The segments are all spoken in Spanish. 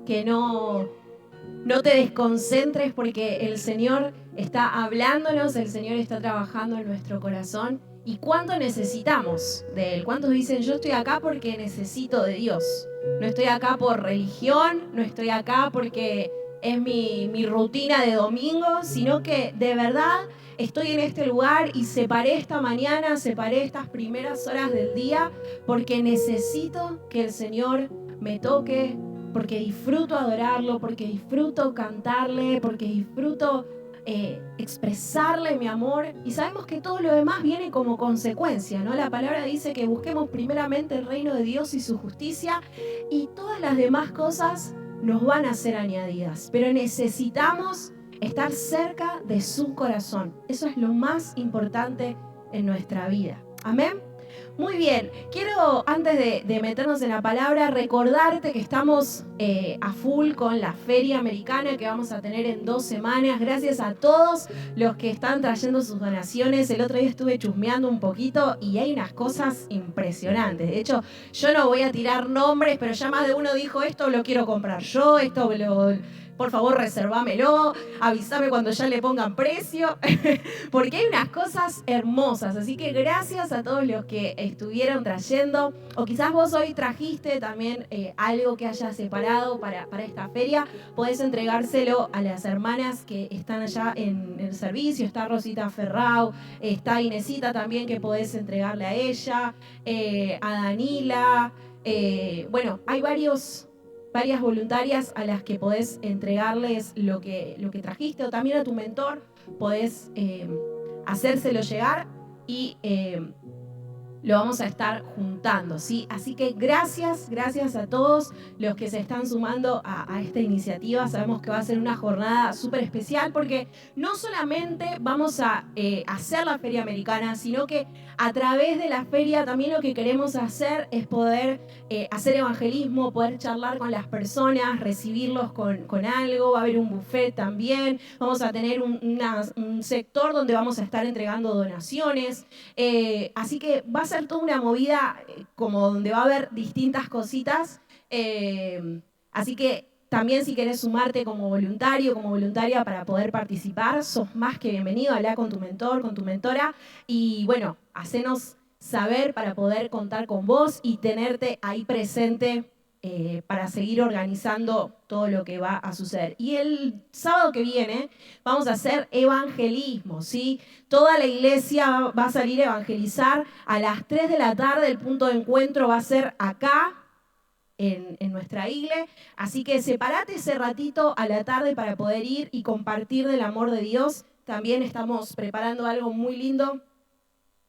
que no te desconcentres porque el Señor está hablándonos, el Señor está trabajando en nuestro corazón. ¿Y cuánto necesitamos de Él? ¿Cuántos dicen, yo estoy acá porque necesito de Dios? No estoy acá por religión, no estoy acá porque es mi rutina de domingo, sino que de verdad estoy en este lugar y separé esta mañana, separé estas primeras horas del día porque necesito que el Señor me toque, porque disfruto adorarlo, porque disfruto cantarle, porque disfruto expresarle mi amor. Y sabemos que todo lo demás viene como consecuencia, ¿no? La palabra dice que busquemos primeramente el reino de Dios y su justicia, y todas las demás cosas nos van a ser añadidas. Pero necesitamos estar cerca de su corazón. Eso es lo más importante en nuestra vida. Amén. Muy bien, quiero antes de meternos en la palabra recordarte que estamos a full con la Feria Americana que vamos a tener en 2 semanas. Gracias a todos los que están trayendo sus donaciones. El otro día estuve chusmeando un poquito y hay unas cosas impresionantes. De hecho, yo no voy a tirar nombres, pero ya más de uno dijo, esto lo quiero comprar yo, por favor reservámelo, avísame cuando ya le pongan precio, porque hay unas cosas hermosas. Así que gracias a todos los que estuvieron trayendo, o quizás vos hoy trajiste también algo que hayas separado para esta feria. Podés entregárselo a las hermanas que están allá en el servicio. Está Rosita Ferrao, está Inesita también, que podés entregarle a ella, a Danila. Bueno, hay varias voluntarias a las que podés entregarles lo que trajiste, o también a tu mentor podés hacérselo llegar y lo vamos a estar juntando, ¿sí? Así que gracias a todos los que se están sumando a esta iniciativa. Sabemos que va a ser una jornada súper especial porque no solamente vamos a hacer la Feria Americana, sino que a través de la feria también lo que queremos hacer es poder hacer evangelismo, poder charlar con las personas, recibirlos con algo. Va a haber un buffet también. Vamos a tener un sector donde vamos a estar entregando donaciones. Así que va a ser toda una movida como donde va a haber distintas cositas. Así que también si querés sumarte como voluntario, como voluntaria para poder participar, sos más que bienvenido. Habla con tu mentor, con tu mentora y bueno, hacenos saber para poder contar con vos y tenerte ahí presente para seguir organizando todo lo que va a suceder. Y el sábado que viene vamos a hacer evangelismo, ¿sí? Toda la iglesia va a salir a evangelizar a las 3 de la tarde. El punto de encuentro va a ser acá, en nuestra iglesia. Así que separate ese ratito a la tarde para poder ir y compartir del amor de Dios. También estamos preparando algo muy lindo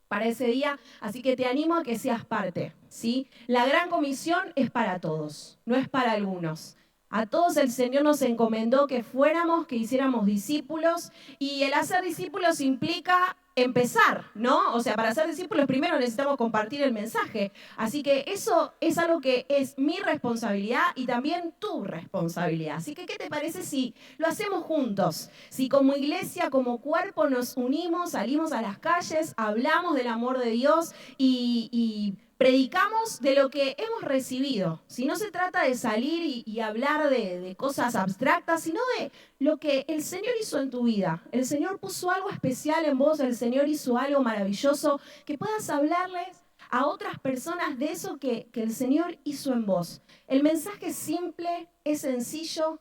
para ese día, así que te animo a que seas parte, ¿sí? La gran comisión es para todos, no es para algunos. A todos el Señor nos encomendó que fuéramos, que hiciéramos discípulos, y el hacer discípulos implica empezar, ¿no? O sea, para ser discípulos primero necesitamos compartir el mensaje. Así que eso es algo que es mi responsabilidad y también tu responsabilidad. Así que, ¿qué te parece si lo hacemos juntos? Si como iglesia, como cuerpo nos unimos, salimos a las calles, hablamos del amor de Dios y predicamos de lo que hemos recibido. Si no se trata de salir y hablar de cosas abstractas, sino de lo que el Señor hizo en tu vida. El Señor puso algo especial en vos, el Señor hizo algo maravilloso, que puedas hablarles a otras personas de eso que el Señor hizo en vos. El mensaje es simple, es sencillo.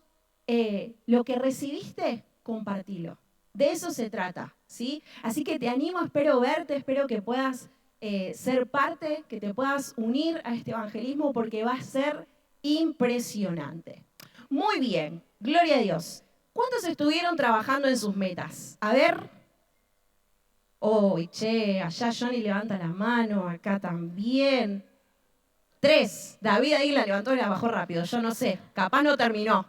Lo que recibiste, compartilo. De eso se trata, ¿sí? Así que te animo, espero verte, espero que puedas ser parte, que te puedas unir a este evangelismo porque va a ser impresionante. Muy bien, gloria a Dios. ¿Cuántos estuvieron trabajando en sus metas? A ver. Oh, che, allá Johnny levanta la mano, acá también. 3. David ahí la levantó y la bajó rápido. Yo no sé, capaz no terminó.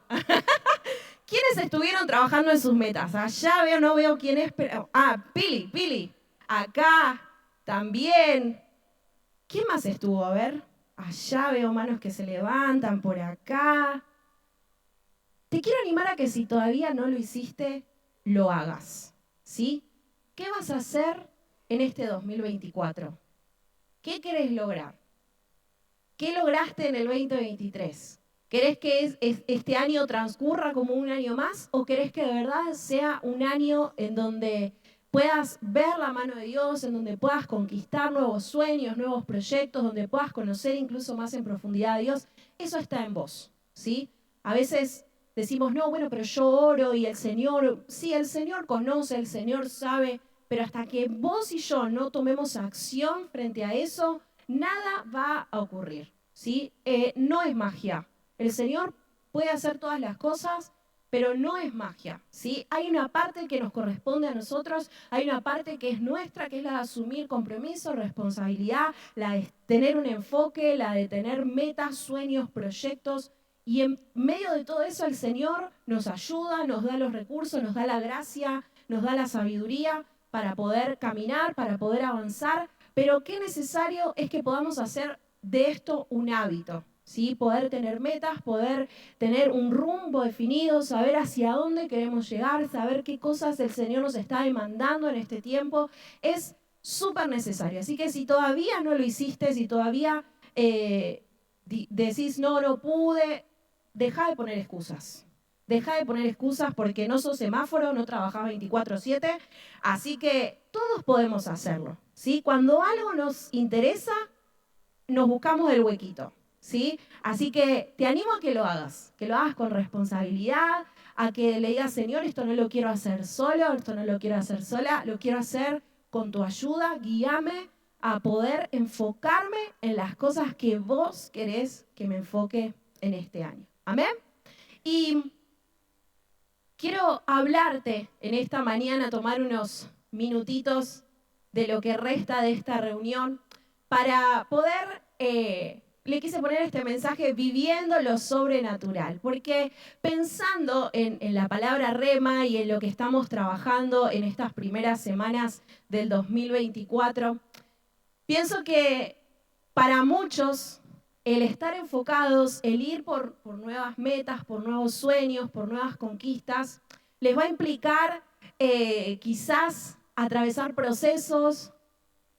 ¿Quiénes estuvieron trabajando en sus metas? Allá veo, no veo quién es, pero... Pili. Acá también. ¿Quién más estuvo? A ver. Allá veo manos que se levantan, por acá. Te quiero animar a que si todavía no lo hiciste, lo hagas. ¿Sí? ¿Qué vas a hacer en este 2024? ¿Qué querés lograr? ¿Qué lograste en el 2023? ¿Querés que este año transcurra como un año más o querés que de verdad sea un año en donde puedas ver la mano de Dios, en donde puedas conquistar nuevos sueños, nuevos proyectos, donde puedas conocer incluso más en profundidad a Dios? Eso está en vos, ¿sí? A veces decimos, no, bueno, pero yo oro y el Señor, sí, el Señor conoce, el Señor sabe, pero hasta que vos y yo no tomemos acción frente a eso, nada va a ocurrir, ¿sí? No es magia. El Señor puede hacer todas las cosas, pero no es magia, ¿sí? Hay una parte que nos corresponde a nosotros, hay una parte que es nuestra, que es la de asumir compromiso, responsabilidad, la de tener un enfoque, la de tener metas, sueños, proyectos. Y en medio de todo eso el Señor nos ayuda, nos da los recursos, nos da la gracia, nos da la sabiduría para poder caminar, para poder avanzar. Pero qué necesario es que podamos hacer de esto un hábito, ¿sí? Poder tener metas, poder tener un rumbo definido, saber hacia dónde queremos llegar, saber qué cosas el Señor nos está demandando en este tiempo, es súper necesario. Así que si todavía no lo hiciste, si todavía decís no pude, deja de poner excusas. Deja de poner excusas porque no sos semáforo, no trabajás 24/7, así que todos podemos hacerlo, ¿sí? Cuando algo nos interesa, nos buscamos el huequito, ¿sí? Así que te animo a que lo hagas con responsabilidad, a que le digas, Señor, esto no lo quiero hacer solo, esto no lo quiero hacer sola, lo quiero hacer con tu ayuda, guíame a poder enfocarme en las cosas que vos querés que me enfoque en este año. ¿Amén? Y quiero hablarte en esta mañana, tomar unos minutitos de lo que resta de esta reunión para poder, le quise poner este mensaje, viviendo lo sobrenatural, porque pensando en la palabra rema y en lo que estamos trabajando en estas primeras semanas del 2024, pienso que para muchos el estar enfocados, el ir por nuevas metas, por nuevos sueños, por nuevas conquistas, les va a implicar quizás atravesar procesos,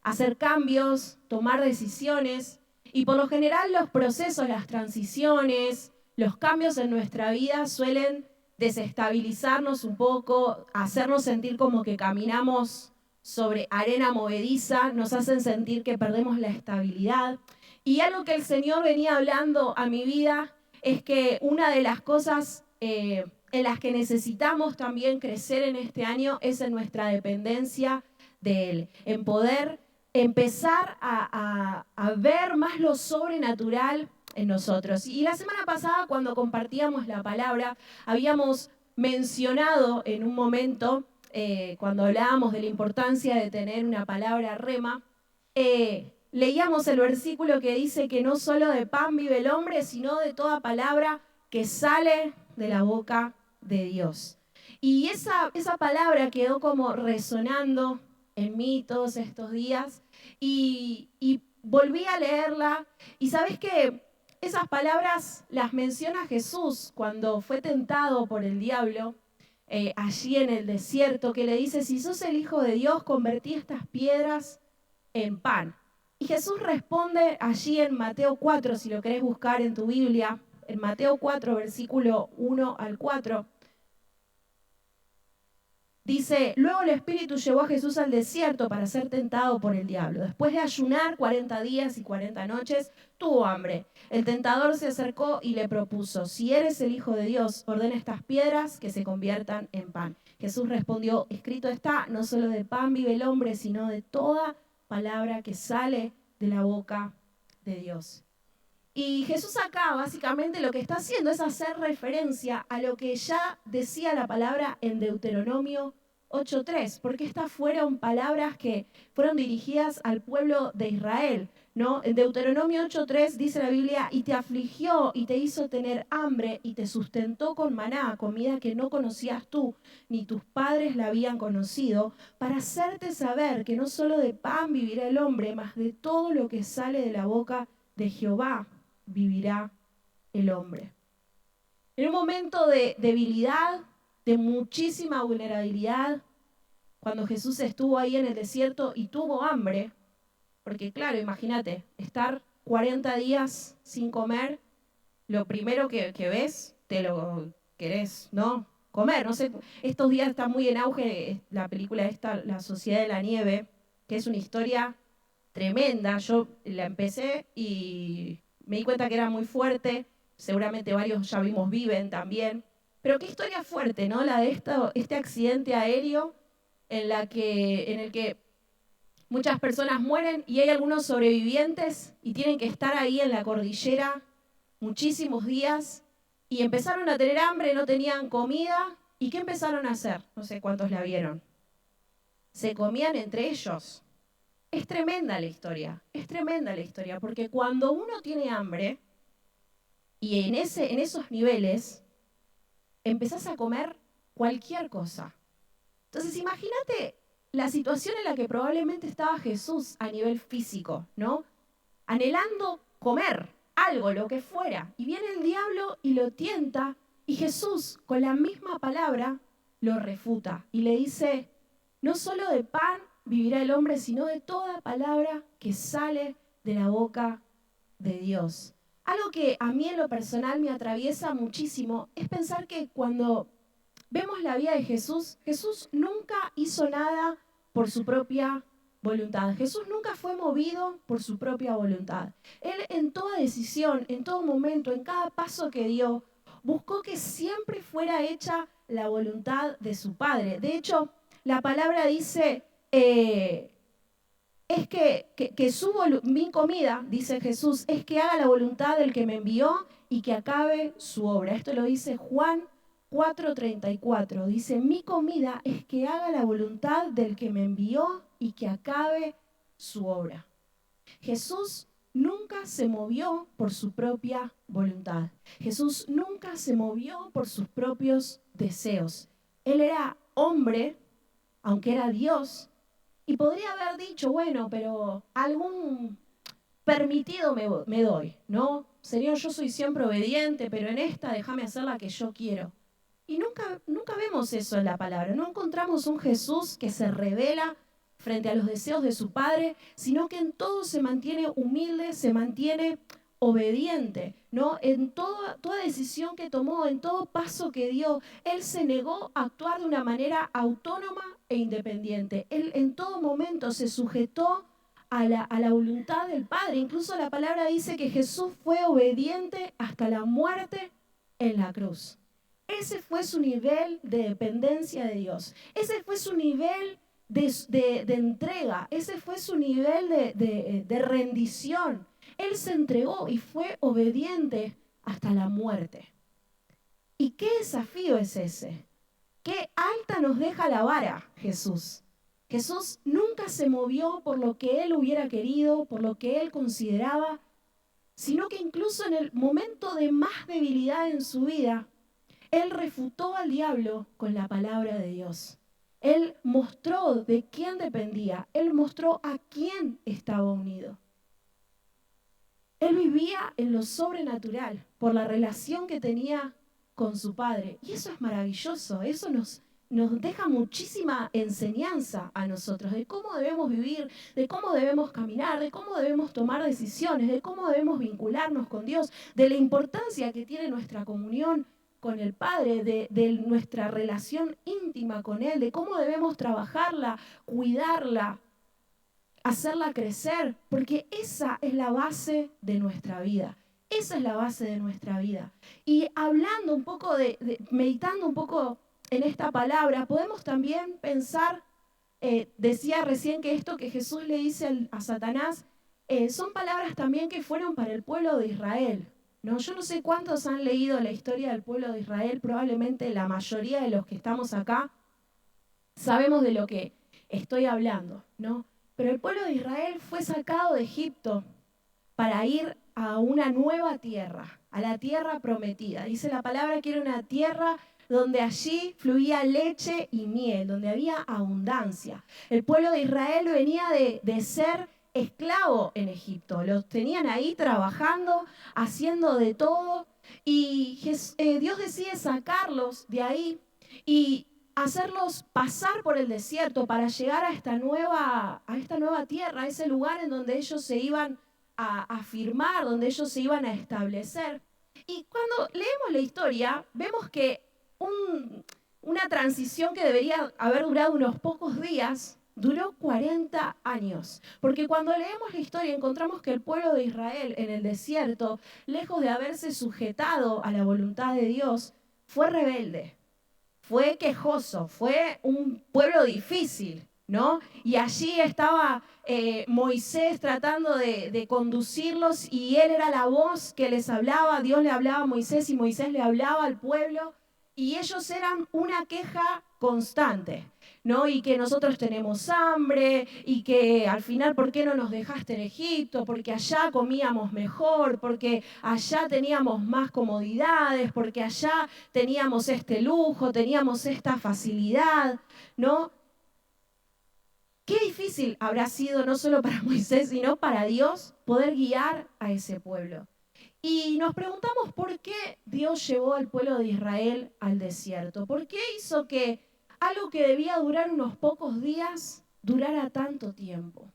hacer cambios, tomar decisiones. Y por lo general los procesos, las transiciones, los cambios en nuestra vida suelen desestabilizarnos un poco, hacernos sentir como que caminamos sobre arena movediza, nos hacen sentir que perdemos la estabilidad. Y algo que el Señor venía hablando a mi vida es que una de las cosas en las que necesitamos también crecer en este año es en nuestra dependencia de Él, en poder empezar a ver más lo sobrenatural en nosotros. Y la semana pasada, cuando compartíamos la palabra, habíamos mencionado en un momento, cuando hablábamos de la importancia de tener una palabra rema, leíamos el versículo que dice que no solo de pan vive el hombre, sino de toda palabra que sale de la boca de Dios. Y esa palabra quedó como resonando en mí todos estos días y volví a leerla. Y sabes que esas palabras las menciona Jesús cuando fue tentado por el diablo allí en el desierto, que le dice, si sos el Hijo de Dios, convertí estas piedras en pan. Y Jesús responde allí en Mateo 4, si lo querés buscar en tu Biblia, en Mateo 4, versículo 1 al 4. Dice, luego el Espíritu llevó a Jesús al desierto para ser tentado por el diablo. Después de ayunar 40 días y 40 noches, tuvo hambre. El tentador se acercó y le propuso, si eres el Hijo de Dios, ordena estas piedras que se conviertan en pan. Jesús respondió, escrito está, no solo de pan vive el hombre, sino de toda palabra que sale de la boca de Dios. Y Jesús acá básicamente lo que está haciendo es hacer referencia a lo que ya decía la palabra en Deuteronomio 8:3, porque estas fueron palabras que fueron dirigidas al pueblo de Israel, ¿no? En Deuteronomio 8:3 dice la Biblia, y te afligió y te hizo tener hambre y te sustentó con maná, comida que no conocías tú, ni tus padres la habían conocido, para hacerte saber que no solo de pan vivirá el hombre, mas de todo lo que sale de la boca de Jehová vivirá el hombre. En un momento de debilidad, de muchísima vulnerabilidad, cuando Jesús estuvo ahí en el desierto y tuvo hambre, porque claro, imagínate, estar 40 días sin comer lo primero que ves, te lo querés, ¿no? Comer. No sé, estos días está muy en auge la película esta, La Sociedad de la Nieve, que es una historia tremenda. Yo la empecé y me di cuenta que era muy fuerte. Seguramente varios ya vimos Viven también. Pero qué historia fuerte, ¿no? La de este accidente aéreo en el que muchas personas mueren y hay algunos sobrevivientes y tienen que estar ahí en la cordillera muchísimos días y empezaron a tener hambre, no tenían comida. ¿Y qué empezaron a hacer? No sé cuántos la vieron. Se comían entre ellos. Es tremenda la historia, porque cuando uno tiene hambre y en esos niveles, empezás a comer cualquier cosa. Entonces imagínate la situación en la que probablemente estaba Jesús a nivel físico, ¿no? Anhelando comer algo, lo que fuera. Y viene el diablo y lo tienta y Jesús con la misma palabra lo refuta y le dice, no solo de pan vivirá el hombre, sino de toda palabra que sale de la boca de Dios. Algo que a mí en lo personal me atraviesa muchísimo es pensar que cuando vemos la vida de Jesús, Jesús nunca hizo nada por su propia voluntad. Jesús nunca fue movido por su propia voluntad. Él en toda decisión, en todo momento, en cada paso que dio, buscó que siempre fuera hecha la voluntad de su Padre. De hecho, la palabra dice, es mi comida, dice Jesús, es que haga la voluntad del que me envió y que acabe su obra. Esto lo dice Juan 4:34. Dice, mi comida es que haga la voluntad del que me envió y que acabe su obra. Jesús nunca se movió por su propia voluntad. Jesús nunca se movió por sus propios deseos. Él era hombre, aunque era Dios, y podría haber dicho, bueno, pero algún permitido me doy, ¿no? Señor, yo soy siempre obediente, pero en esta déjame hacer la que yo quiero. Y nunca vemos eso en la palabra. No encontramos un Jesús que se revela frente a los deseos de su Padre, sino que en todo se mantiene humilde, se mantiene obediente, ¿no? En toda decisión que tomó, en todo paso que dio, Él se negó a actuar de una manera autónoma e independiente. Él en todo momento se sujetó a la voluntad del Padre. Incluso la palabra dice que Jesús fue obediente hasta la muerte en la cruz. Ese fue su nivel de dependencia de Dios. Ese fue su nivel de entrega. Ese fue su nivel de rendición. Él se entregó y fue obediente hasta la muerte. ¿Y qué desafío es ese? Qué alta nos deja la vara Jesús. Jesús nunca se movió por lo que él hubiera querido, por lo que él consideraba, sino que incluso en el momento de más debilidad en su vida, él refutó al diablo con la palabra de Dios. Él mostró de quién dependía. Él mostró a quién estaba unido. Él vivía en lo sobrenatural por la relación que tenía con su Padre. Y eso es maravilloso. Eso nos deja muchísima enseñanza a nosotros de cómo debemos vivir, de cómo debemos caminar, de cómo debemos tomar decisiones, de cómo debemos vincularnos con Dios, de la importancia que tiene nuestra comunión con el Padre, de nuestra relación íntima con Él, de cómo debemos trabajarla, cuidarla, hacerla crecer, porque esa es la base de nuestra vida. Esa es la base de nuestra vida. Y hablando un poco meditando un poco en esta palabra, podemos también pensar, decía recién que esto que Jesús le dice a Satanás, son palabras también que fueron para el pueblo de Israel. ¿No? Yo no sé cuántos han leído la historia del pueblo de Israel, probablemente la mayoría de los que estamos acá sabemos de lo que estoy hablando, ¿no? Pero el pueblo de Israel fue sacado de Egipto para ir a una nueva tierra, a la tierra prometida. Dice la palabra que era una tierra donde allí fluía leche y miel, donde había abundancia. El pueblo de Israel venía de ser esclavo en Egipto. Los tenían ahí trabajando, haciendo de todo. Y Dios decide sacarlos de ahí y hacerlos pasar por el desierto para llegar a esta nueva tierra, a ese lugar en donde ellos se iban a afirmar, donde ellos se iban a establecer. Y cuando leemos la historia, vemos que una transición que debería haber durado unos pocos días, duró 40 años. Porque cuando leemos la historia encontramos que el pueblo de Israel en el desierto, lejos de haberse sujetado a la voluntad de Dios, fue rebelde, fue quejoso, fue un pueblo difícil, ¿no? Y allí estaba Moisés tratando de conducirlos y él era la voz que les hablaba, Dios le hablaba a Moisés y Moisés le hablaba al pueblo y ellos eran una queja constante, ¿no? Y que nosotros tenemos hambre y que al final, ¿por qué no nos dejaste en Egipto? Porque allá comíamos mejor, porque allá teníamos más comodidades, porque allá teníamos este lujo, teníamos esta facilidad, ¿no? Qué difícil habrá sido no solo para Moisés, sino para Dios poder guiar a ese pueblo. Y nos preguntamos por qué Dios llevó al pueblo de Israel al desierto. ¿Por qué hizo que algo que debía durar unos pocos días durara tanto tiempo?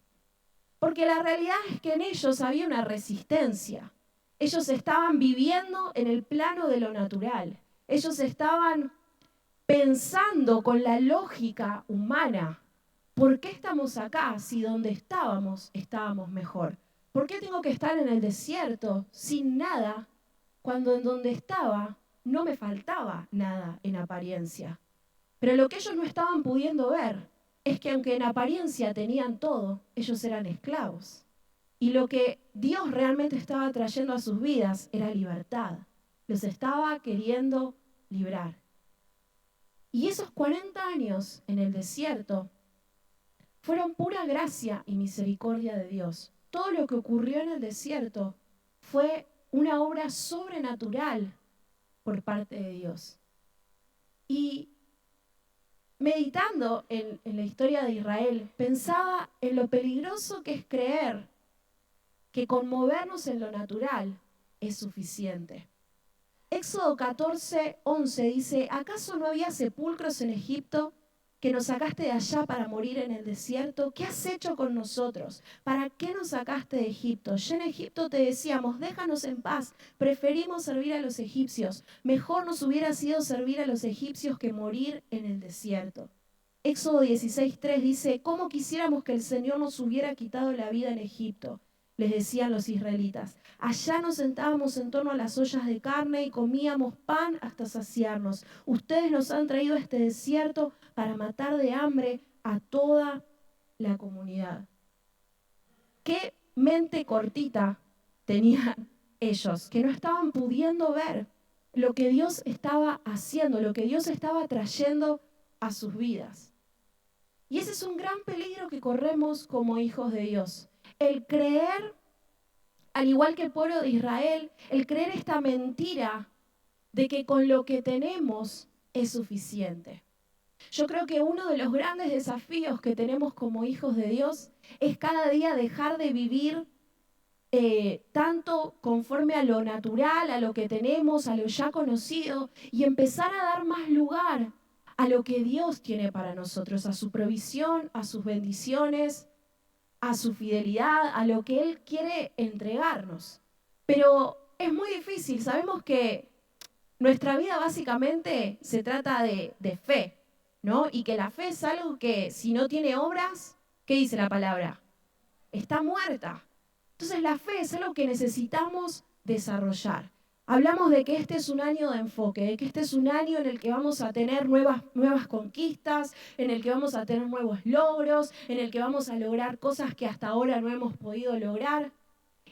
Porque la realidad es que en ellos había una resistencia. Ellos estaban viviendo en el plano de lo natural. Ellos estaban pensando con la lógica humana. ¿Por qué estamos acá si donde estábamos mejor? ¿Por qué tengo que estar en el desierto sin nada cuando en donde estaba no me faltaba nada en apariencia? Pero lo que ellos no estaban pudiendo ver es que aunque en apariencia tenían todo, ellos eran esclavos. Y lo que Dios realmente estaba trayendo a sus vidas era libertad. Los estaba queriendo librar. Y esos 40 años en el desierto fueron pura gracia y misericordia de Dios. Todo lo que ocurrió en el desierto fue una obra sobrenatural por parte de Dios. Y meditando en la historia de Israel, pensaba en lo peligroso que es creer que con movernos en lo natural es suficiente. Éxodo 14:11 dice, ¿acaso no había sepulcros en Egipto que nos sacaste de allá para morir en el desierto? ¿Qué has hecho con nosotros? ¿Para qué nos sacaste de Egipto? Ya en Egipto te decíamos, déjanos en paz, preferimos servir a los egipcios. Mejor nos hubiera sido servir a los egipcios que morir en el desierto. Éxodo 16:3 dice, ¿cómo quisiéramos que el Señor nos hubiera quitado la vida en Egipto? Les decían los israelitas. Allá nos sentábamos en torno a las ollas de carne y comíamos pan hasta saciarnos. Ustedes nos han traído a este desierto para matar de hambre a toda la comunidad. Qué mente cortita tenían ellos, que no estaban pudiendo ver lo que Dios estaba haciendo, lo que Dios estaba trayendo a sus vidas. Y ese es un gran peligro que corremos como hijos de Dios. El creer, al igual que el pueblo de Israel, el creer esta mentira de que con lo que tenemos es suficiente. Yo creo que uno de los grandes desafíos que tenemos como hijos de Dios es cada día dejar de vivir tanto conforme a lo natural, a lo que tenemos, a lo ya conocido, y empezar a dar más lugar a lo que Dios tiene para nosotros, a su provisión, a sus bendiciones, a su fidelidad, a lo que Él quiere entregarnos. Pero es muy difícil, sabemos que nuestra vida básicamente se trata de fe, ¿no? Y que la fe es algo que si no tiene obras, ¿qué dice la palabra? Está muerta. Entonces la fe es algo que necesitamos desarrollar. Hablamos de que este es un año de enfoque, de que este es un año en el que vamos a tener nuevas conquistas, en el que vamos a tener nuevos logros, en el que vamos a lograr cosas que hasta ahora no hemos podido lograr.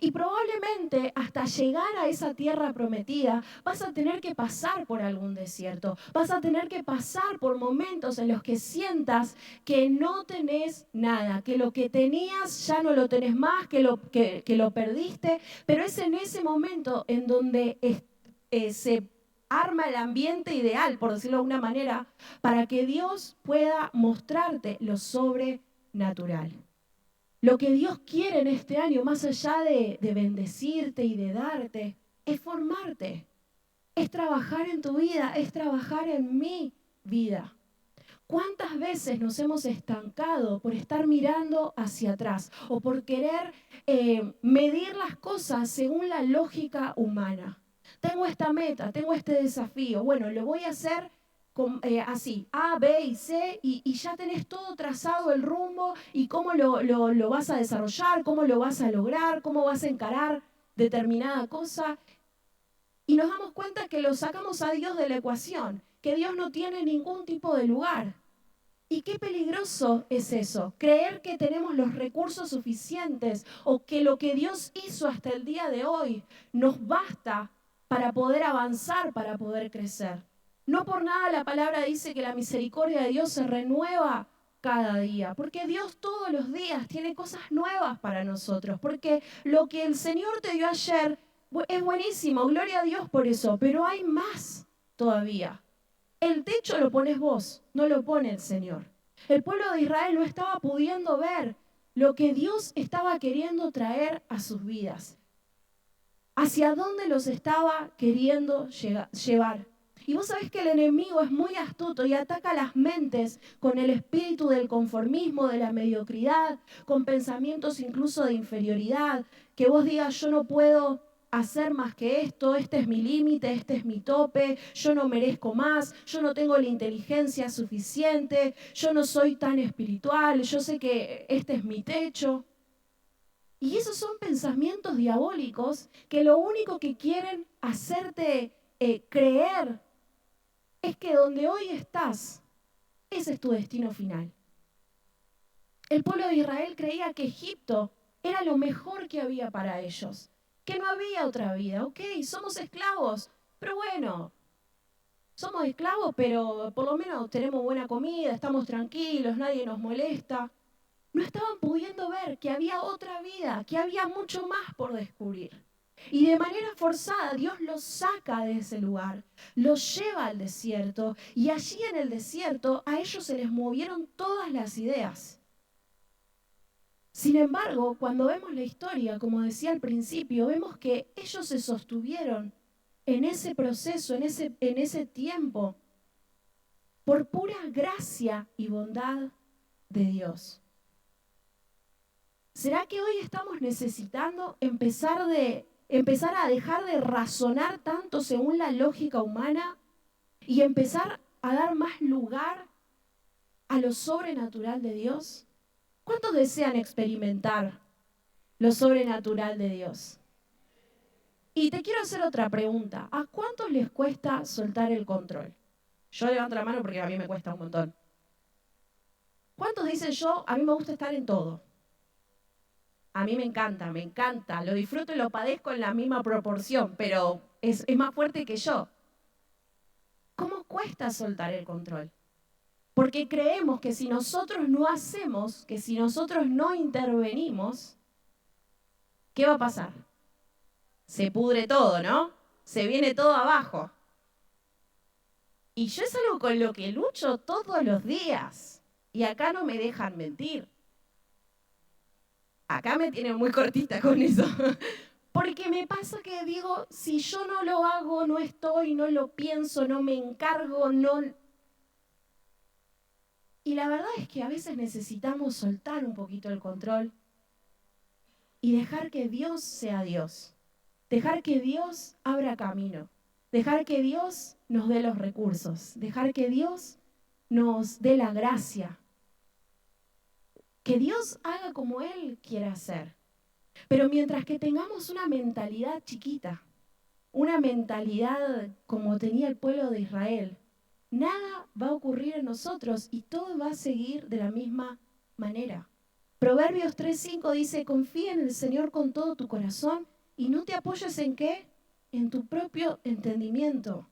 Y probablemente hasta llegar a esa tierra prometida vas a tener que pasar por algún desierto, vas a tener que pasar por momentos en los que sientas que no tenés nada, que lo que tenías ya no lo tenés más, que lo perdiste, pero es en ese momento en donde se arma el ambiente ideal, por decirlo de alguna manera, para que Dios pueda mostrarte lo sobrenatural. Lo que Dios quiere en este año, más allá de bendecirte y de darte, es formarte, es trabajar en tu vida, es trabajar en mi vida. ¿Cuántas veces nos hemos estancado por estar mirando hacia atrás o por querer medir las cosas según la lógica humana? Tengo esta meta, tengo este desafío. Bueno, lo voy a hacer así, A, B y C, y ya tenés todo trazado el rumbo y cómo lo vas a desarrollar, cómo lo vas a lograr, cómo vas a encarar determinada cosa. Y nos damos cuenta que lo sacamos a Dios de la ecuación, que Dios no tiene ningún tipo de lugar. Y qué peligroso es eso, creer que tenemos los recursos suficientes o que lo que Dios hizo hasta el día de hoy nos basta para poder avanzar, para poder crecer. No por nada la palabra dice que la misericordia de Dios se renueva cada día, porque Dios todos los días tiene cosas nuevas para nosotros, porque lo que el Señor te dio ayer es buenísimo, gloria a Dios por eso, pero hay más todavía. El techo lo pones vos, no lo pone el Señor. El pueblo de Israel no estaba pudiendo ver lo que Dios estaba queriendo traer a sus vidas. Hacia dónde los estaba queriendo llevar. Y vos sabés que el enemigo es muy astuto y ataca las mentes con el espíritu del conformismo, de la mediocridad, con pensamientos incluso de inferioridad. Que vos digas, yo no puedo hacer más que esto, este es mi límite, este es mi tope, yo no merezco más, yo no tengo la inteligencia suficiente, yo no soy tan espiritual, yo sé que este es mi techo. Y esos son pensamientos diabólicos que lo único que quieren hacerte creer es que donde hoy estás, ese es tu destino final. El pueblo de Israel creía que Egipto era lo mejor que había para ellos, que no había otra vida. Ok, somos esclavos, pero bueno, somos esclavos, pero por lo menos tenemos buena comida, estamos tranquilos, nadie nos molesta. No estaban pudiendo ver que había otra vida, que había mucho más por descubrir. Y de manera forzada Dios los saca de ese lugar, los lleva al desierto y allí en el desierto a ellos se les movieron todas las ideas. Sin embargo, cuando vemos la historia, como decía al principio, vemos que ellos se sostuvieron en ese proceso, en ese tiempo, por pura gracia y bondad de Dios. ¿Será que hoy estamos necesitando empezar a dejar de razonar tanto según la lógica humana y empezar a dar más lugar a lo sobrenatural de Dios? ¿Cuántos desean experimentar lo sobrenatural de Dios? Y te quiero hacer otra pregunta. ¿A cuántos les cuesta soltar el control? Yo levanto la mano porque a mí me cuesta un montón. ¿Cuántos dicen a mí me gusta estar en todo? A mí me encanta, lo disfruto y lo padezco en la misma proporción, pero es más fuerte que yo. ¿Cómo cuesta soltar el control? Porque creemos que si nosotros no hacemos, que si nosotros no intervenimos, ¿qué va a pasar? Se pudre todo, ¿no? Se viene todo abajo. Y yo es algo con lo que lucho todos los días. Y acá no me dejan mentir. Acá me tienen muy cortita con eso. Porque me pasa que digo, si yo no lo hago, no estoy, no lo pienso, no me encargo, no... Y la verdad es que a veces necesitamos soltar un poquito el control y dejar que Dios sea Dios. Dejar que Dios abra camino. Dejar que Dios nos dé los recursos. Dejar que Dios nos dé la gracia. Que Dios haga como Él quiera hacer. Pero mientras que tengamos una mentalidad chiquita, una mentalidad como tenía el pueblo de Israel, nada va a ocurrir en nosotros y todo va a seguir de la misma manera. Proverbios 3:5 dice, confía en el Señor con todo tu corazón y no te apoyes en ¿qué? En tu propio entendimiento.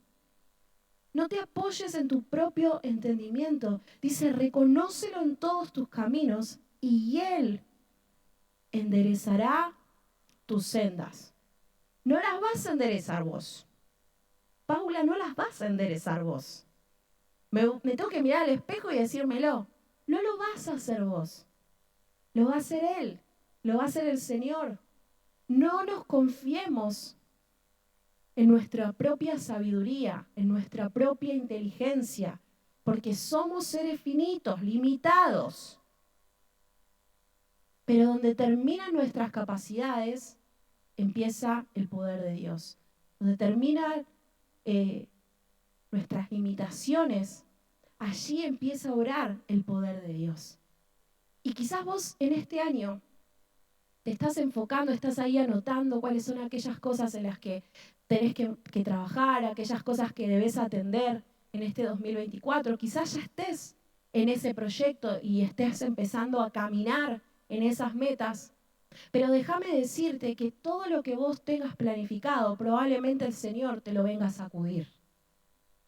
No te apoyes en tu propio entendimiento. Dice, reconócelo en todos tus caminos y Él enderezará tus sendas. No las vas a enderezar vos. Paula, no las vas a enderezar vos. Me tengo que mirar al espejo y decírmelo. No lo vas a hacer vos. Lo va a hacer Él. Lo va a hacer el Señor. No nos confiemos en nuestra propia sabiduría, en nuestra propia inteligencia, porque somos seres finitos, limitados. Pero donde terminan nuestras capacidades, empieza el poder de Dios. donde terminan nuestras limitaciones, allí empieza a obrar el poder de Dios. Y quizás vos en este año te estás enfocando, estás ahí anotando cuáles son aquellas cosas en las que tenés que trabajar, aquellas cosas que debes atender en este 2024. Quizás ya estés en ese proyecto y estés empezando a caminar en esas metas. Pero déjame decirte que todo lo que vos tengas planificado, probablemente el Señor te lo venga a sacudir.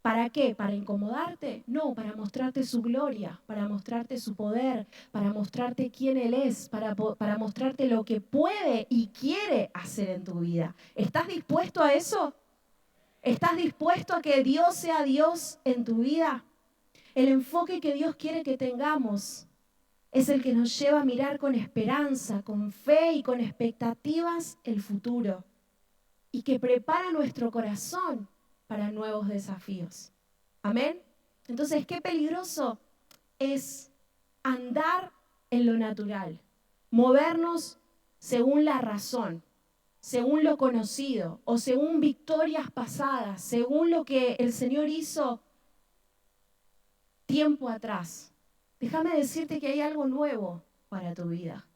¿Para qué? ¿Para incomodarte? No, para mostrarte su gloria, para mostrarte su poder, para mostrarte quién Él es, para mostrarte lo que puede y quiere hacer en tu vida. ¿Estás dispuesto a eso? ¿Estás dispuesto a que Dios sea Dios en tu vida? El enfoque que Dios quiere que tengamos es el que nos lleva a mirar con esperanza, con fe y con expectativas el futuro, y que prepara nuestro corazón para nuevos desafíos. ¿Amén? Entonces, qué peligroso es andar en lo natural, movernos según la razón, según lo conocido o según victorias pasadas, según lo que el Señor hizo tiempo atrás. Déjame decirte que hay algo nuevo para tu vida,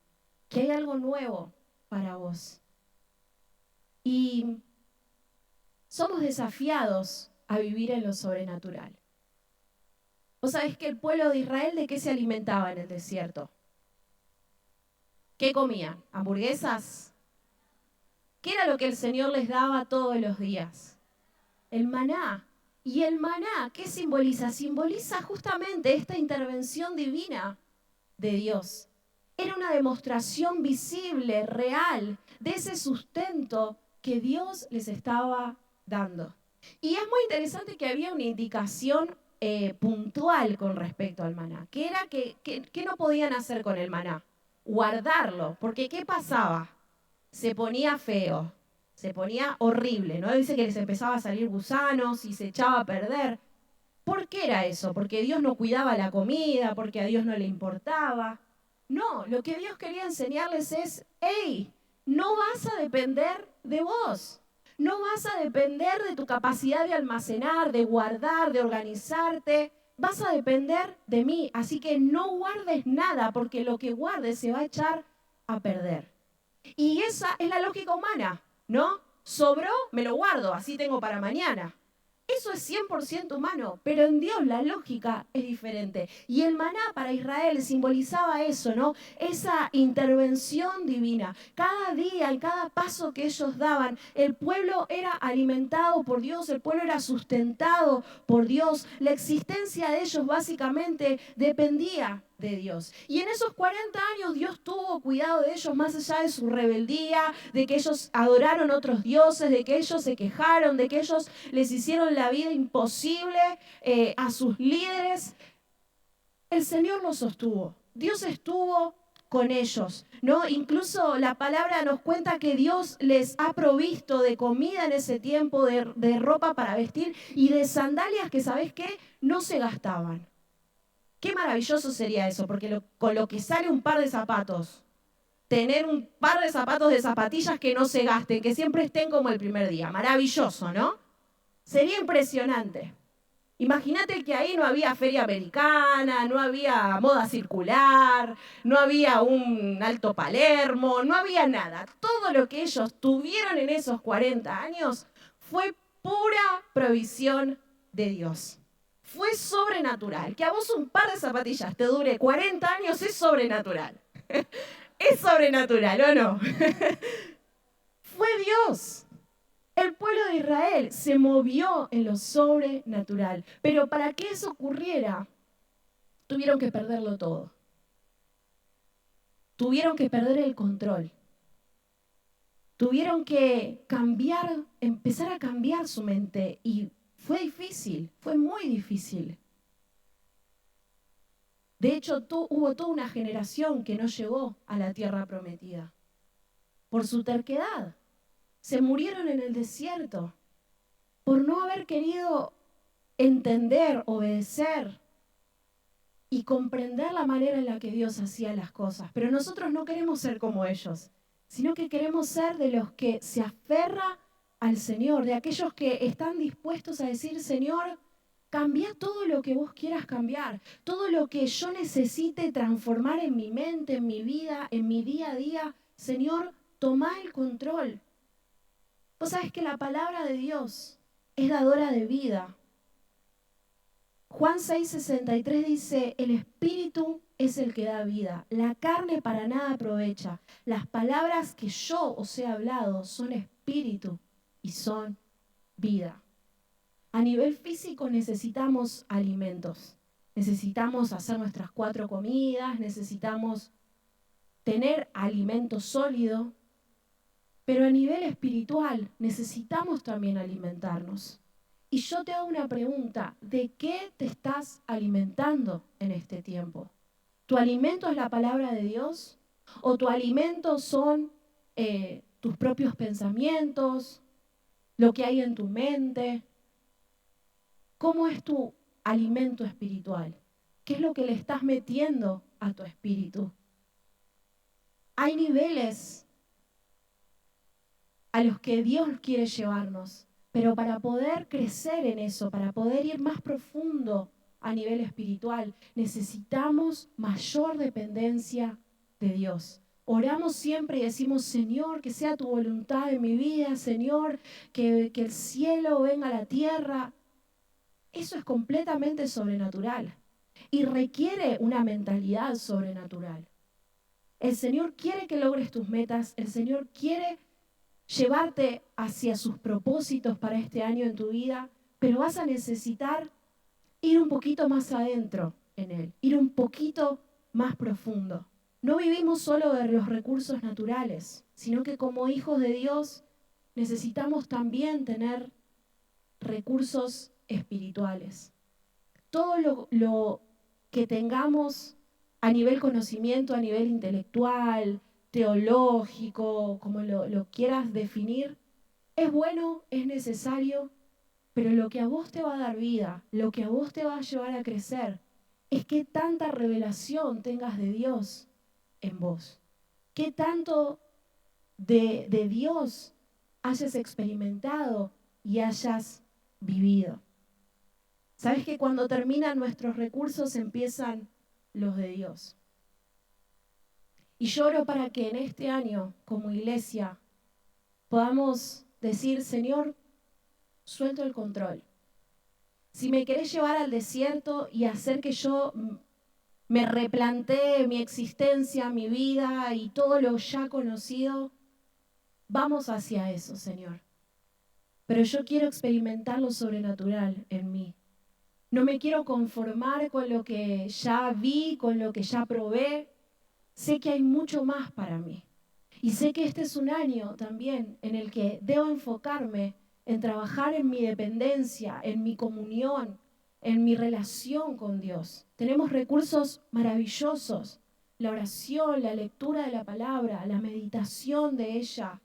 que hay algo nuevo para vos. Y somos desafiados a vivir en lo sobrenatural. ¿Vos sabés que el pueblo de Israel de qué se alimentaba en el desierto? ¿Qué comían? ¿Hamburguesas? ¿Qué era lo que el Señor les daba todos los días? El maná. ¿Y el maná qué simboliza? Simboliza justamente esta intervención divina de Dios. Era una demostración visible, real, de ese sustento que Dios les estaba dando. Y es muy interesante que había una indicación puntual con respecto al maná, que era que no podían hacer con el maná, guardarlo, porque ¿qué pasaba? Se ponía feo, se ponía horrible, ¿no? Dice que les empezaba a salir gusanos y se echaba a perder. ¿Por qué era eso? ¿Porque Dios no cuidaba la comida? ¿Porque a Dios no le importaba? No, lo que Dios quería enseñarles es, hey, no vas a depender de vos. No vas a depender de tu capacidad de almacenar, de guardar, de organizarte. Vas a depender de mí. Así que no guardes nada, porque lo que guardes se va a echar a perder. Y esa es la lógica humana, ¿no? Sobró, me lo guardo, así tengo para mañana. Eso es 100% humano, pero en Dios la lógica es diferente. Y el maná para Israel simbolizaba eso, ¿no? Esa intervención divina. Cada día, en cada paso que ellos daban, el pueblo era alimentado por Dios, el pueblo era sustentado por Dios. La existencia de ellos básicamente dependía de Dios. Y en esos 40 años Dios tuvo cuidado de ellos más allá de su rebeldía, de que ellos adoraron otros dioses, de que ellos se quejaron, de que ellos les hicieron la vida imposible a sus líderes. El Señor los sostuvo. Dios estuvo con ellos, ¿no? Incluso la palabra nos cuenta que Dios les ha provisto de comida en ese tiempo, de ropa para vestir y de sandalias que, ¿sabés qué? No se gastaban. Qué maravilloso sería eso, porque con lo que sale un par de zapatos, tener un par de zapatos de zapatillas que no se gasten, que siempre estén como el primer día. Maravilloso, ¿no? Sería impresionante. Imagínate que ahí no había feria americana, no había moda circular, no había un Alto Palermo, no había nada. Todo lo que ellos tuvieron en esos 40 años fue pura provisión de Dios. Fue sobrenatural. Que a vos un par de zapatillas te dure 40 años es sobrenatural. Es sobrenatural, ¿o no? Fue Dios. El pueblo de Israel se movió en lo sobrenatural. Pero para que eso ocurriera, tuvieron que perderlo todo. Tuvieron que perder el control. Tuvieron que cambiar, empezar a cambiar su mente y fue difícil, fue muy difícil. De hecho, hubo toda una generación que no llegó a la tierra prometida por su terquedad. Se murieron en el desierto por no haber querido entender, obedecer y comprender la manera en la que Dios hacía las cosas. Pero nosotros no queremos ser como ellos, sino que queremos ser de los que se aferra al Señor, de aquellos que están dispuestos a decir, Señor, cambia todo lo que vos quieras cambiar, todo lo que yo necesite transformar en mi mente, en mi vida, en mi día a día. Señor, toma el control. Vos sabés que la palabra de Dios es dadora de vida. Juan 6:63 dice, el Espíritu es el que da vida, la carne para nada aprovecha. Las palabras que yo os he hablado son espíritu y son vida. A nivel físico necesitamos alimentos, necesitamos hacer nuestras 4 comidas, necesitamos tener alimento sólido, pero a nivel espiritual necesitamos también alimentarnos. Y yo te hago una pregunta, ¿de qué te estás alimentando en este tiempo? ¿Tu alimento es la palabra de Dios? ¿O tu alimento son tus propios pensamientos, lo que hay en tu mente? ¿Cómo es tu alimento espiritual? ¿Qué es lo que le estás metiendo a tu espíritu? Hay niveles a los que Dios quiere llevarnos, pero para poder crecer en eso, para poder ir más profundo a nivel espiritual, necesitamos mayor dependencia de Dios. Oramos siempre y decimos, Señor, que sea tu voluntad en mi vida, Señor, que el cielo venga a la tierra. Eso es completamente sobrenatural y requiere una mentalidad sobrenatural. El Señor quiere que logres tus metas, el Señor quiere llevarte hacia sus propósitos para este año en tu vida, pero vas a necesitar ir un poquito más adentro en Él, ir un poquito más profundo. No vivimos solo de los recursos naturales, sino que como hijos de Dios necesitamos también tener recursos espirituales. Todo lo que tengamos a nivel conocimiento, a nivel intelectual, teológico, como lo quieras definir, es bueno, es necesario, pero lo que a vos te va a dar vida, lo que a vos te va a llevar a crecer, es qué tanta revelación tengas de Dios en vos. Qué tanto de Dios hayas experimentado y hayas vivido. ¿Sabes que cuando terminan nuestros recursos empiezan los de Dios? Y lloro para que en este año, como iglesia, podamos decir, Señor, suelto el control. Si me querés llevar al desierto y hacer que yo me replantee mi existencia, mi vida y todo lo ya conocido, vamos hacia eso, Señor. Pero yo quiero experimentar lo sobrenatural en mí. No me quiero conformar con lo que ya vi, con lo que ya probé. Sé que hay mucho más para mí. Y sé que este es un año también en el que debo enfocarme en trabajar en mi dependencia, en mi comunión, en mi relación con Dios. Tenemos recursos maravillosos. La oración, la lectura de la palabra, la meditación de ella.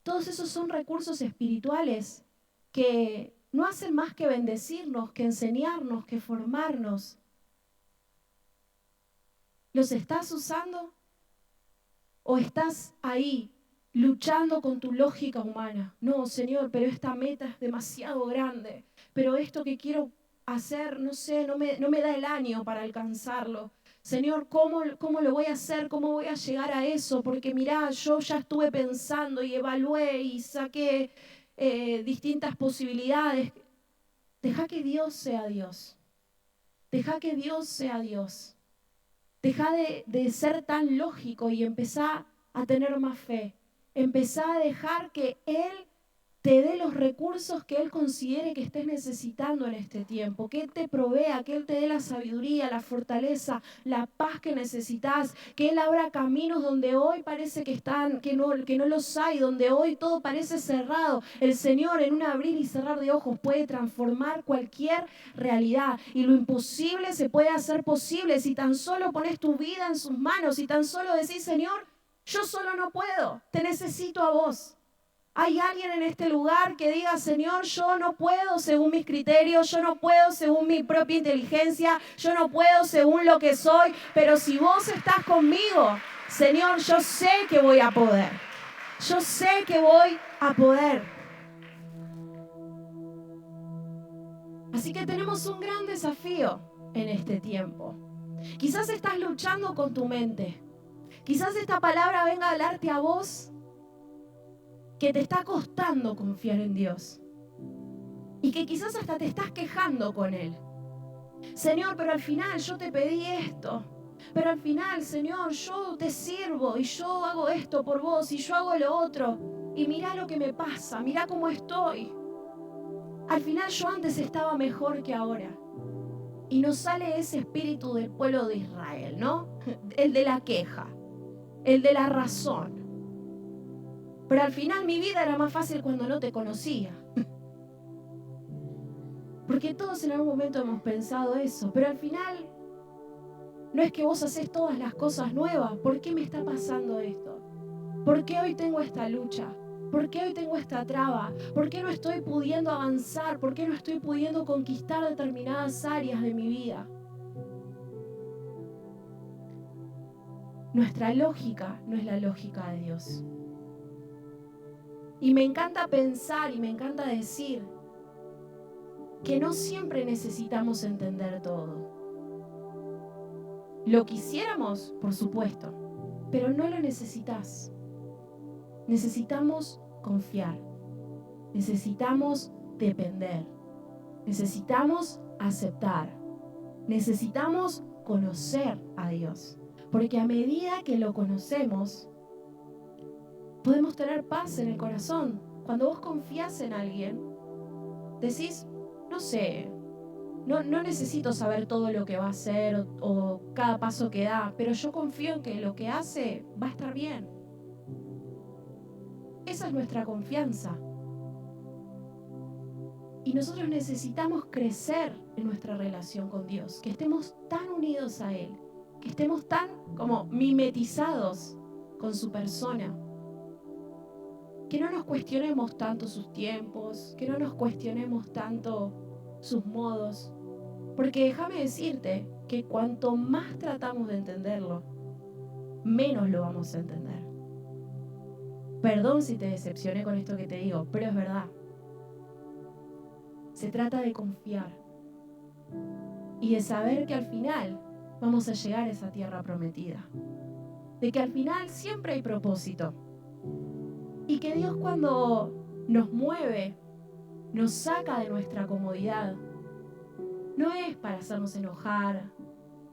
Todos esos son recursos espirituales que no hacen más que bendecirnos, que enseñarnos, que formarnos. ¿Los estás usando? ¿O estás ahí luchando con tu lógica humana? No, Señor, pero esta meta es demasiado grande. Pero esto que quiero hacer, no sé, no me da el ánimo para alcanzarlo. Señor, ¿cómo lo voy a hacer? ¿Cómo voy a llegar a eso? Porque mirá, yo ya estuve pensando y evalué y saqué distintas posibilidades. Deja que Dios sea Dios. Deja que Dios sea Dios. Deja de ser tan lógico y empezá a tener más fe. Empezá a dejar que Él te dé los recursos que Él considere que estés necesitando en este tiempo. Que Él te provea, que Él te dé la sabiduría, la fortaleza, la paz que necesitas. Que Él abra caminos donde hoy parece que no los hay, donde hoy todo parece cerrado. El Señor en un abrir y cerrar de ojos puede transformar cualquier realidad. Y lo imposible se puede hacer posible si tan solo pones tu vida en sus manos, y tan solo decís, Señor, yo solo no puedo, te necesito a vos. ¿Hay alguien en este lugar que diga, Señor, yo no puedo según mis criterios, yo no puedo según mi propia inteligencia, yo no puedo según lo que soy, pero si vos estás conmigo, Señor, yo sé que voy a poder. Yo sé que voy a poder. Así que tenemos un gran desafío en este tiempo. Quizás estás luchando con tu mente. Quizás esta palabra venga a hablarte a vos que te está costando confiar en Dios. Y que quizás hasta te estás quejando con Él. Señor, pero al final yo te pedí esto. Pero al final, Señor, yo te sirvo y yo hago esto por vos y yo hago lo otro. Y mirá lo que me pasa, mirá cómo estoy. Al final yo antes estaba mejor que ahora. Y nos sale ese espíritu del pueblo de Israel, ¿no? El de la queja, el de la razón. Pero al final mi vida era más fácil cuando no te conocía. Porque todos en algún momento hemos pensado eso, pero al final no es que vos haces todas las cosas nuevas. ¿Por qué me está pasando esto? ¿Por qué hoy tengo esta lucha? ¿Por qué hoy tengo esta traba? ¿Por qué no estoy pudiendo avanzar? ¿Por qué no estoy pudiendo conquistar determinadas áreas de mi vida? Nuestra lógica no es la lógica de Dios. Y me encanta pensar y me encanta decir que no siempre necesitamos entender todo. Lo quisiéramos, por supuesto, pero no lo necesitas. Necesitamos confiar, necesitamos depender, necesitamos aceptar, necesitamos conocer a Dios, porque a medida que lo conocemos, podemos tener paz en el corazón. Cuando vos confías en alguien, decís, no sé, no necesito saber todo lo que va a hacer o cada paso que da, pero yo confío en que lo que hace va a estar bien. Esa es nuestra confianza. Y nosotros necesitamos crecer en nuestra relación con Dios, que estemos tan unidos a Él, que estemos tan como mimetizados con su persona, que no nos cuestionemos tanto sus tiempos, que no nos cuestionemos tanto sus modos, porque déjame decirte que cuanto más tratamos de entenderlo, menos lo vamos a entender. Perdón si te decepcioné con esto que te digo, pero es verdad. Se trata de confiar y de saber que al final vamos a llegar a esa tierra prometida. De que al final siempre hay propósito. Y que Dios cuando nos mueve, nos saca de nuestra comodidad, no es para hacernos enojar,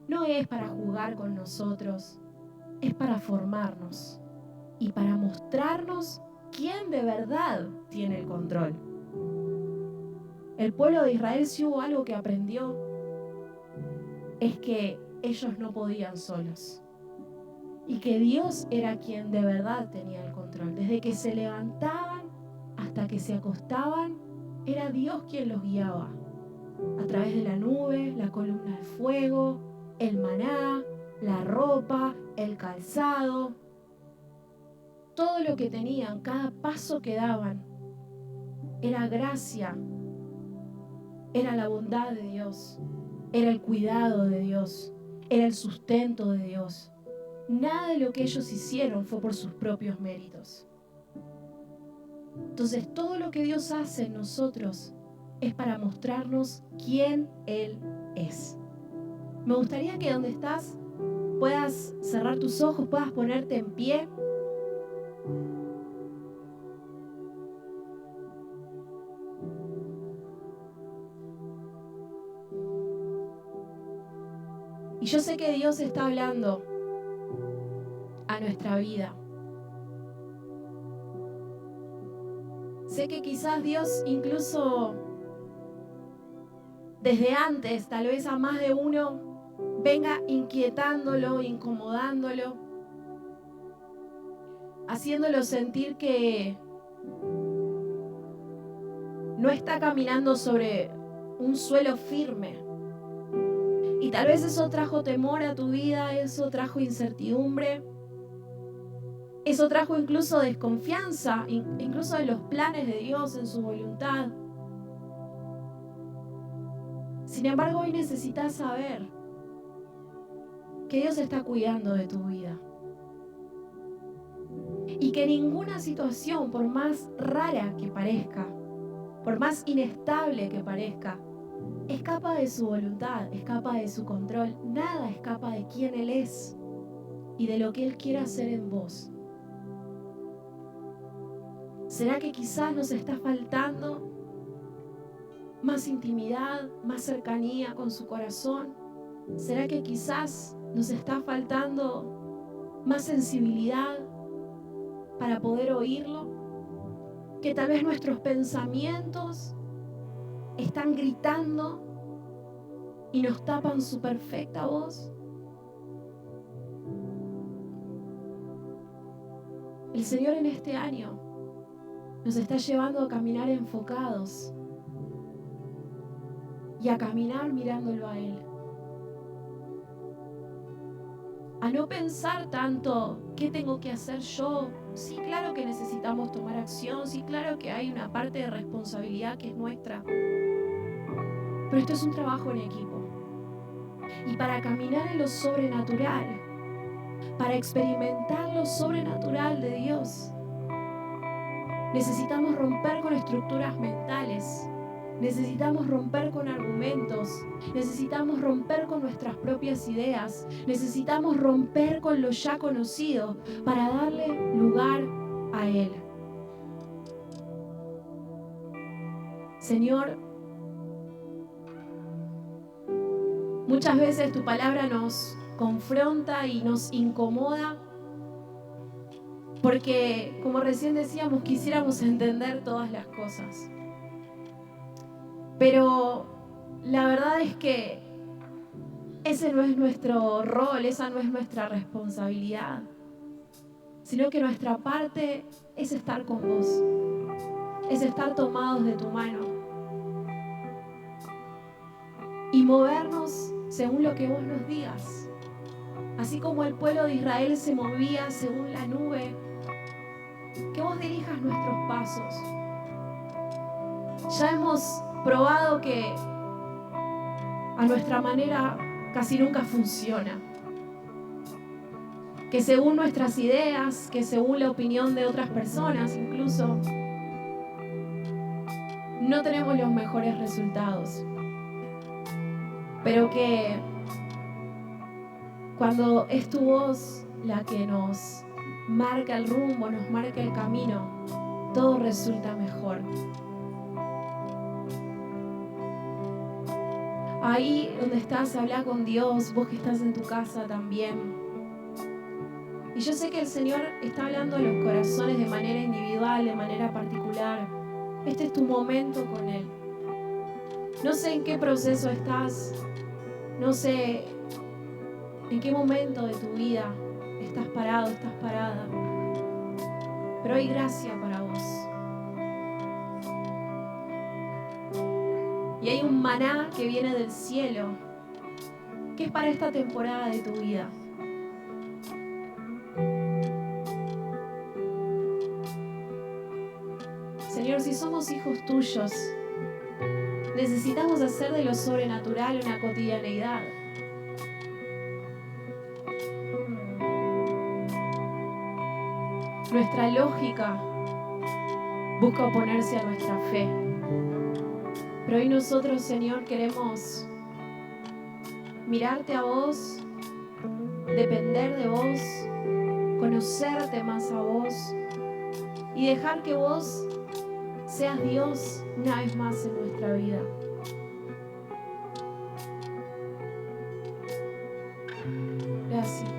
no es para jugar con nosotros, es para formarnos y para mostrarnos quién de verdad tiene el control. El pueblo de Israel, si hubo algo que aprendió, es que ellos no podían solos y que Dios era quien de verdad tenía el control. Desde que se levantaban hasta que se acostaban, era Dios quien los guiaba a través de la nube, la columna de fuego, el maná, la ropa, el calzado. Todo lo que tenían, cada paso que daban, era gracia, era la bondad de Dios, era el cuidado de Dios, era el sustento de Dios. Nada de lo que ellos hicieron fue por sus propios méritos. Entonces, todo lo que Dios hace en nosotros es para mostrarnos quién Él es. Me gustaría que donde estás puedas cerrar tus ojos, puedas ponerte en pie. Y yo sé que Dios está hablando a nuestra vida. Sé que quizás Dios incluso desde antes, tal vez a más de uno, venga inquietándolo, incomodándolo, haciéndolo sentir que no está caminando sobre un suelo firme. Y tal vez eso trajo temor a tu vida, eso trajo incertidumbre, eso trajo incluso desconfianza, incluso de los planes de Dios en su voluntad. Sin embargo, hoy necesitas saber que Dios está cuidando de tu vida. Y que ninguna situación, por más rara que parezca, por más inestable que parezca, escapa de su voluntad, escapa de su control. Nada escapa de quién Él es y de lo que Él quiere hacer en vos. ¿Será que quizás nos está faltando más intimidad, más cercanía con su corazón? ¿Será que quizás nos está faltando más sensibilidad para poder oírlo? Que tal vez nuestros pensamientos están gritando y nos tapan su perfecta voz. El Señor en este año nos está llevando a caminar enfocados y a caminar mirándolo a Él. A no pensar tanto, ¿qué tengo que hacer yo? Sí, claro que necesitamos tomar acción, sí, claro que hay una parte de responsabilidad que es nuestra. Pero esto es un trabajo en equipo. Y para caminar en lo sobrenatural, para experimentar lo sobrenatural de Dios, necesitamos romper con estructuras mentales. Necesitamos romper con argumentos, necesitamos romper con nuestras propias ideas, necesitamos romper con lo ya conocido para darle lugar a Él. Señor, muchas veces tu palabra nos confronta y nos incomoda porque, como recién decíamos, quisiéramos entender todas las cosas. Pero la verdad es que ese no es nuestro rol, esa no es nuestra responsabilidad, sino que nuestra parte es estar con vos, es estar tomados de tu mano y movernos según lo que vos nos digas. Así como el pueblo de Israel se movía según la nube, que vos dirijas nuestros pasos. Ya hemos probado que a nuestra manera casi nunca funciona. Que según nuestras ideas, que según la opinión de otras personas incluso, no tenemos los mejores resultados. Pero que cuando es tu voz la que nos marca el rumbo, nos marca el camino, todo resulta mejor. Ahí donde estás, habla con Dios, vos que estás en tu casa también. Y yo sé que el Señor está hablando a los corazones de manera individual, de manera particular. Este es tu momento con Él. No sé en qué proceso estás, no sé en qué momento de tu vida estás parado, estás parada, pero hay gracia para vos. Y hay un maná que viene del cielo, que es para esta temporada de tu vida. Señor, si somos hijos tuyos, necesitamos hacer de lo sobrenatural una cotidianeidad. Nuestra lógica busca oponerse a nuestra fe. Pero hoy nosotros, Señor, queremos mirarte a vos, depender de vos, conocerte más a vos y dejar que vos seas Dios una vez más en nuestra vida. Gracias.